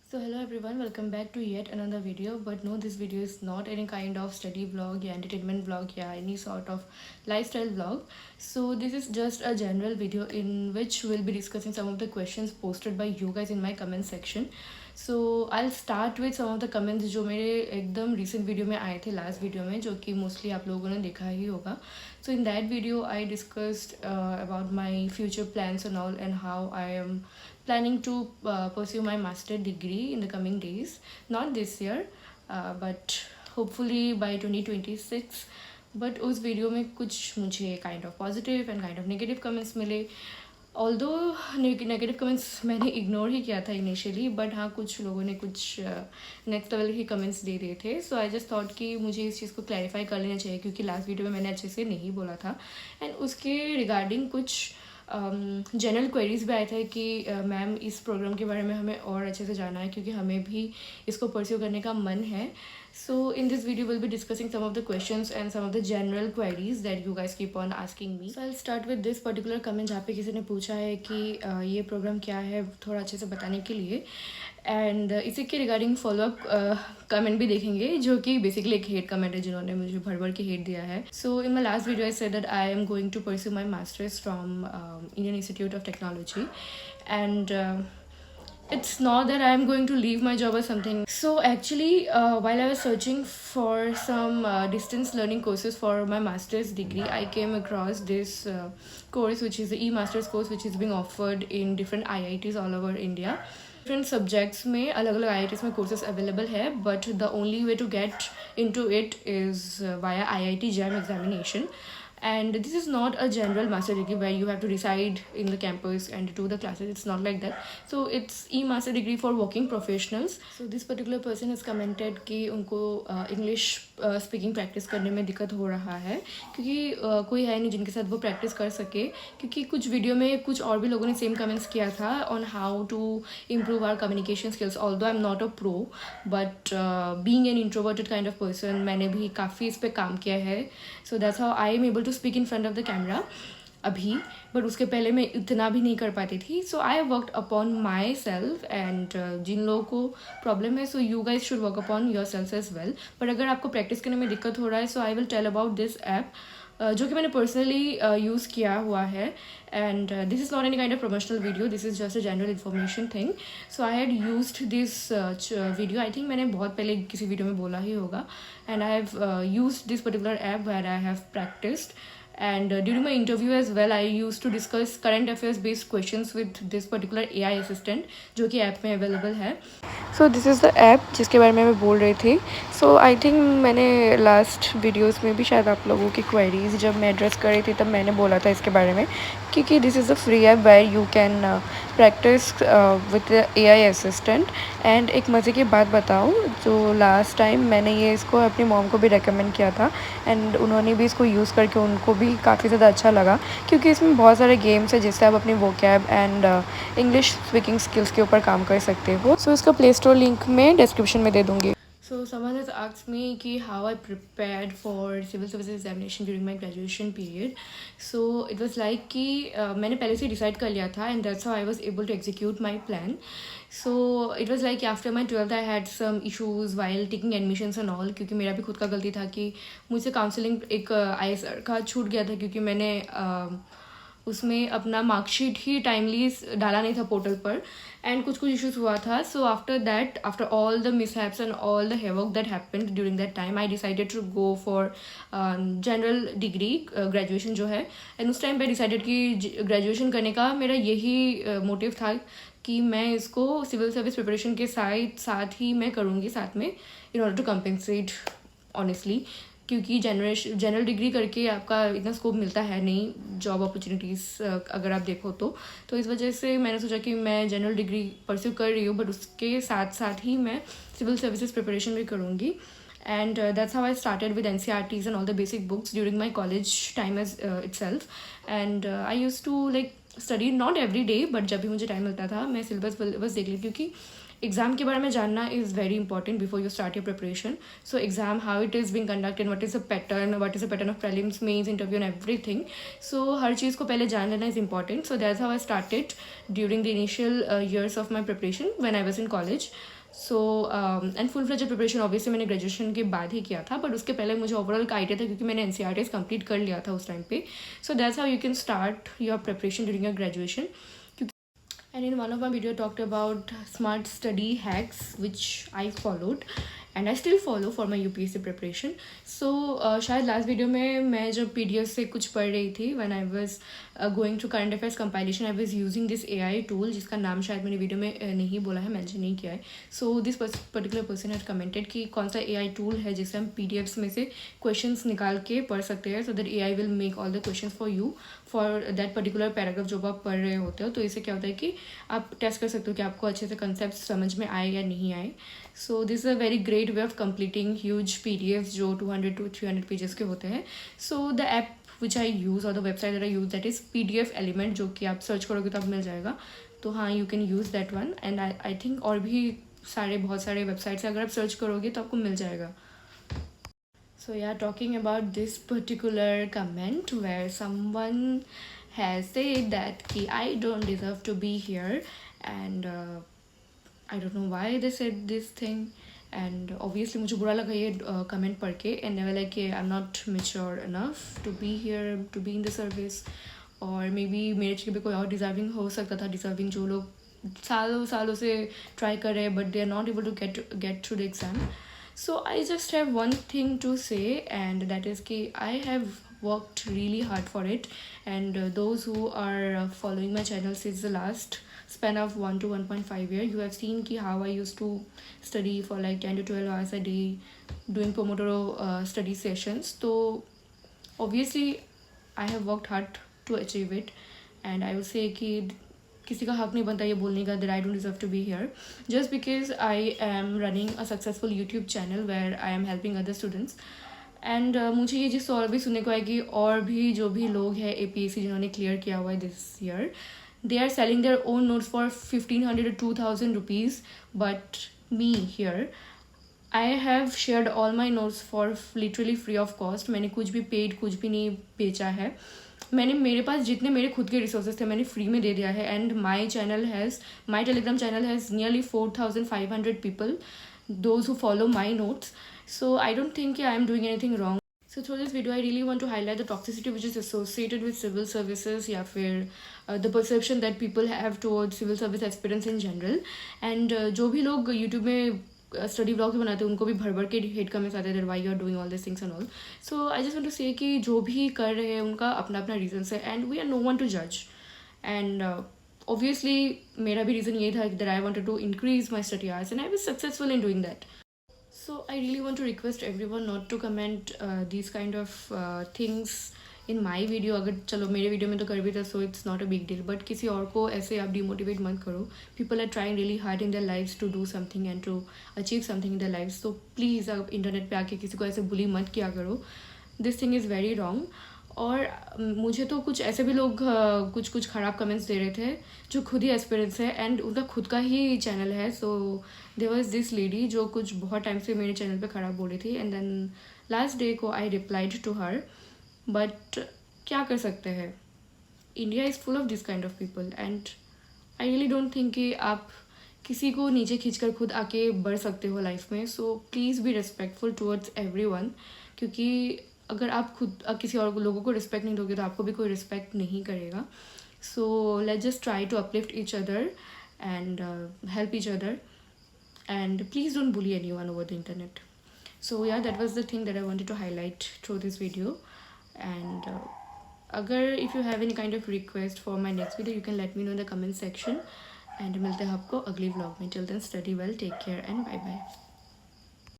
So hello everyone, welcome back to yet another video. But no, this video is not any kind of study vlog या entertainment vlog या any sort of lifestyle vlog. So this is just a general video in which we'll be discussing some of the questions posted by you guys in my comment section. So I'll start with some of the comments जो मेरे एकदम recent video में आए थे last video में, जो कि mostly आप लोगों ने देखा ही होगा. So in that video I discussed about my future plans and all, and how I am planning to pursue my master degree in the coming days, not this year, but hopefully by 2026. But उस video में कुछ मुझे kind of positive and kind of negative comments मिले. Although negative comments मैंने ignore ही किया था initially, but हाँ कुछ लोगों ने कुछ नेक्स्ट लेवल के कमेंट्स दे दिए थे. सो आई जस्ट थॉट कि मुझे इस चीज़ को क्लैरिफाई कर लेना चाहिए, क्योंकि लास्ट वीडियो में मैंने अच्छे से नहीं बोला था. एंड उसके रिगार्डिंग कुछ जनरल क्वेरीज भी आए थे कि मैम इस प्रोग्राम के बारे में हमें और अच्छे से जानना है, क्योंकि हमें भी इसको परस्यू करने का मन है. So in this video we'll be discussing some of the questions and some of the general queries that you guys keep on asking me. So I'll start with this particular comment जहाँ पे किसी ने पूछा है कि ये programme क्या है थोड़ा अच्छे से बताने के लिए. एंड इसी के रिगार्डिंग फॉलोअप कमेंट भी देखेंगे, जो कि बेसिकली एक हेट कमेंट है जिन्होंने मुझे भर भर के हेट दिया है. So in my last video I said that I am going to pursue my masters from Indian Institute of Technology. And it's not that I'm going to leave my job or something. So actually while I was searching for some distance learning courses for my master's degree, I came across this course, which is the e-masters course, which is being offered in different IITs all over India. Different subjects में अलग अलग IITs में courses available है, but the only way to get into it is via IIT JAM examination. And this is not a general master degree where you have to reside in the campus and do the classes. It's not like that. So it's e-master degree for working professionals. So this particular person has commented कि उनको English speaking practice करने में दिक्कत हो रहा है, क्योंकि कोई है नहीं जिनके साथ वो practice कर सके. क्योंकि कुछ वीडियो में कुछ और भी लोगों ने सेम कमेंट्स किया था on how to improve our communication skills. Although I'm not a pro, but being an introverted kind of person, मैंने भी काफ़ी इस पे काम किया है. So that's how I am able to speak in front of the camera अभी, but उसके पहले मैं इतना भी नहीं कर पाती थी. So I worked upon myself. And जिन लोगों को प्रॉब्लम है, so you guys should work upon yourself as well. But अगर आपको प्रैक्टिस करने में दिक्कत हो रहा है, so I will tell about this app, जो कि मैंने पर्सनली यूज़ किया हुआ है. And this is not any kind of promotional video, this is just a general information thing. So I had used this video, I think मैंने बहुत पहले किसी वीडियो में बोला ही होगा. And I have used this particular app where I have practised. And during my interview as well, I used to discuss current affairs based questions with this particular AI assistant, जो कि app में available है. सो this is the app जिसके बारे में मैं बोल रही थी. सो आई थिंक मैंने लास्ट वीडियोस में भी शायद आप लोगों की क्वेरीज जब मैं एड्रेस कर रही थी तब मैंने बोला था इसके बारे में, क्योंकि this is a free app where you can practise with AI assistant. And एक मज़े की बात बताऊँ, जो लास्ट टाइम मैंने ये इसको अपनी मॉम को भी रेकमेंड किया था, एंड उन्होंने भी इसको यूज़ करके उनको भी काफ़ी ज़्यादा अच्छा लगा, क्योंकि इसमें बहुत सारे गेम्स है जिससे आप अपनी vocab and English speaking skills के ऊपर काम कर सकते हो. सो इसका प्ले स्टोर लिंक मैं डिस्क्रिप्शन में दे दूँगी. So someone has asked me कि how I prepared for civil services examination during my graduation period. So it was like कि मैंने पहले से decide कर लिया था, and that's how I was able to execute my plan. So it was like after my 12th I had some issues while taking admissions and all, क्योंकि मेरा भी खुद का गलती था कि मुझसे काउंसलिंग एक ISR का छूट गया था, क्योंकि मैंने उसमें अपना मार्कशीट ही टाइमली डाला नहीं था पोर्टल पर, एंड कुछ इश्यूज हुआ था. So after that, after all the mishaps and all the havoc that happened during that time, I decided to go for general degree graduation जो है. एंड उस टाइम पे डिसाइडेड कि ग्रेजुएशन करने का मेरा यही मोटिव था कि मैं इसको सिविल सर्विस प्रिपरेशन के साथ ही मैं करूँगी साथ में, in order to compensate honestly, क्योंकि जनरल डिग्री करके आपका इतना स्कोप मिलता है नहीं जॉब अपॉर्चुनिटीज़ अगर आप देखो तो इस वजह से मैंने सोचा कि मैं जनरल डिग्री परस्यू कर रही हूँ, बट उसके साथ ही मैं सिविल सर्विसेज प्रिपरेशन भी करूँगी. And that's how I started with NCRTs and all the basic books during my college time as itself. And I used to like study not every day, but जब भी मुझे time मिलता था मैं syllabus बस देख ली, क्योंकि एग्जाम के बारे में जानना is very important before you start your preparation. So exam, how it is being conducted, what is the pattern of prelims, mains, interview and everything. So हर चीज़ को पहले जान लेना is important. So that's how I started during the initial years of my preparation when I was in college. So and full fledge preparation obviously मैंने graduation के बाद ही किया था, बट उसके पहले मुझे ओवरऑल का आइडिया था क्योंकि मैंने NCERTs कंप्लीट कर लिया था उस टाइम पे. सो that's how you can start your preparation during your graduation. And in one of my video talked about smart study hacks which I followed and I still follow for my UPSC preparation. So शायद last video में मैं जब PDF से कुछ पढ़ रही थी when I was going through current affairs compilation, I was using this AI tool जिसका नाम शायद मैंने वीडियो में नहीं बोला है, मेंशन नहीं किया है. So this particular person had commented कि कौन सा AI tool है जिससे हम PDFs में से questions निकाल के पढ़ सकते हैं, so that AI will make all the questions for you for that particular paragraph जो आप पढ़ रहे होते हो. तो इससे क्या होता है कि आप टेस्ट कर सकते हो कि आपको अच्छे से कंसेप्ट समझ में आए या नहीं आए. So this is a very great way of completing huge PDFs जो 200 to 300 पेजेस के होते हैं. So the app which I use और the website that I use that is PDF element, जो कि आप सर्च करोगे तो आप मिल जाएगा. तो हाँ, you can use that one. And I think और भी बहुत सारे वेबसाइट्स अगर आप सर्च करोगे तो आपको मिल जाएगा. So yeah, talking about this particular comment where someone has said that I don't deserve to be here, and I don't know why they said this thing, and obviously मुझे बुरा लगा ये comment पढ़ के, and they were like I'm not mature enough to be here, to be in the service, और maybe मेरे जगह पे कोई और deserving हो सकता था, deserving जो लोग सालों से try कर रहे हैं but they are not able to get through the exam. So I just have one thing to say, and that is कि I have worked really hard for it, and those who are following my channel since the last span of 1 to 1.5 year, you have seen कि how I used to study for like 10 to 12 hours a day doing Pomodoro study sessions. So obviously I have worked hard to achieve it, and I will say कि किसी का हक नहीं बनता ये बोलने का that I don't deserve to be here just because I am running a successful YouTube channel where I am helping other students. And मुझे ये चीज़ और भी सुनने को आएगी, और भी जो भी लोग हैं APSC जिन्होंने क्लियर किया हुआ है this year, they are selling their own notes for 1500 to 2000 rupees, but me here I have shared all my notes for literally free of cost. मैंने कुछ भी पेड कुछ भी नहीं बेचा है. मैंने मेरे पास जितने मेरे खुद के रिसोर्सेज थे मैंने फ्री में दे दिया है. And my Telegram channel has nearly 4500 people those who follow my notes. So I don't think कि I am doing anything wrong. So through this video I really want to highlight the toxicity which is associated with civil services, या फिर the perception that people have towards civil service aspirants in general. And जो भी लोग YouTube में study blog भी बनाते हैं उनको भी भर भर के हेट कमेंट्स आते हैं why you are doing all this things and all. So I just want to say कि जो भी कर रहे हैं उनका अपना अपना रीजंस है, and we are no one to जज. एंड ऑब्वियसली मेरा भी रीज़न ये था that I wanted to increase my study hours, and I was successful in doing that. So I really want to request everyone not to comment these kind of things in my video. अगर चलो मेरे video में तो कर भी था, so it's not a big deal, but किसी और को ऐसे आप demotivate मत करो. People are trying really hard in their lives to do something and to achieve something in their lives. So please आप इंटरनेट पे आके किसी को ऐसे बुली मत किया करो. This thing is very wrong. और मुझे तो कुछ ऐसे भी लोग कुछ ख़राब कमेंट्स दे रहे थे जो खुद ही एस्पिरेंट्स है, एंड उनका खुद का ही चैनल है. So there was this lady जो कुछ बहुत टाइम से मेरे चैनल पे ख़राब बोल रही थी, एंड देन लास्ट डे को I replied to her. But क्या कर सकते हैं, India is full of this kind of people, and I really don't think कि आप किसी को नीचे खींचकर खुद आके बढ़ सकते हो लाइफ में. So please be respectful towards everyone, क्योंकि अगर आप खुद किसी और लोगों को रिस्पेक्ट नहीं दोगे तो आपको भी कोई रिस्पेक्ट नहीं करेगा. So let's just try to uplift each other and help each other, and please don't bully anyone over the internet. So yeah, that was the thing that I wanted to highlight through this video. And अगर if you have any kind of request for my next video, you can let me know in the comment section. And मिलते हैं आपको अगली vlog में. Till then, study well, take care, and bye bye.